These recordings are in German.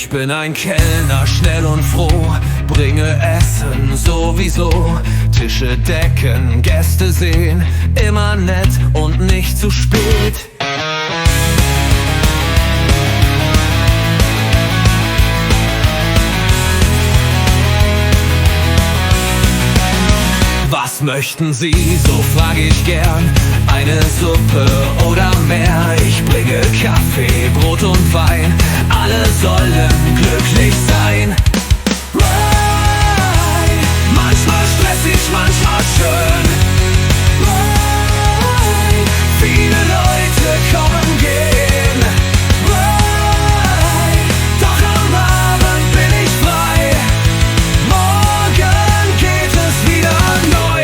Ich bin ein Kellner, schnell und froh, bringe Essen sowieso. Tische decken, Gäste sehen, immer nett und nicht zu spät. Was möchten Sie, so frage ich gern, eine Suppe oder mehr? Ich bringe Kaffee, Brot und Wein, alle sollen glücklich sein. Right. Manchmal stressig, manchmal schön. Right. Viele Leute kommen, gehen. Right. Doch am Abend bin ich frei. Morgen geht es wieder neu.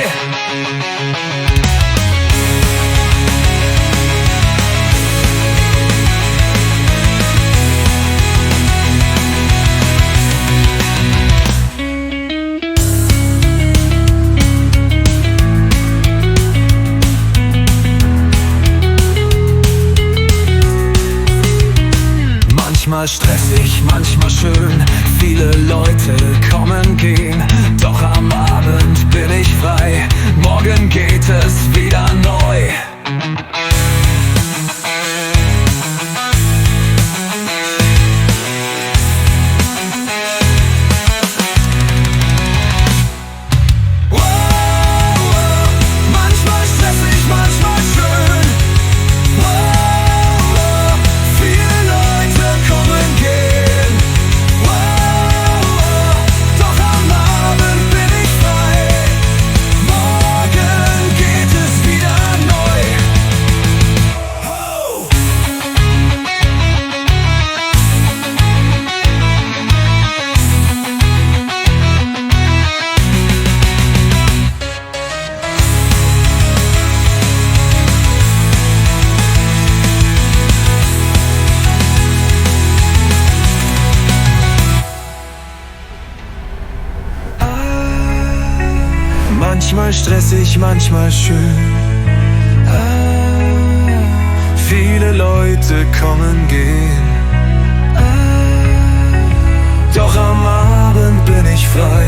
Manchmal stressig, manchmal schön, viele Leute kommen, gehen. Doch am Abend bin ich frei, morgen geht es wieder neu. Manchmal stressig, manchmal schön. Viele Leute kommen, gehen. Doch am Abend bin ich frei.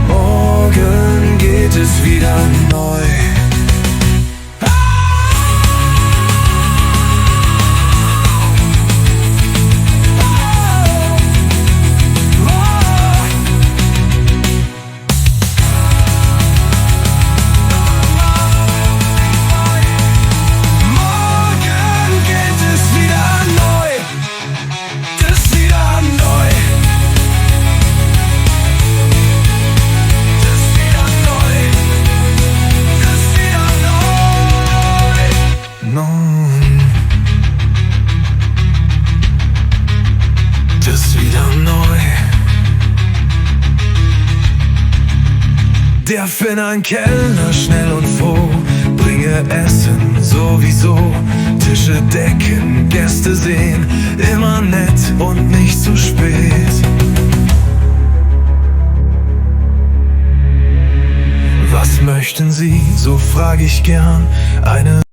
Morgen geht es wieder neu. Der Finn, ein Kellner, schnell und froh, bringe Essen sowieso. Tische decken, Gäste sehen, immer nett und nicht zu spät. Was möchten Sie, so frage ich gern, eine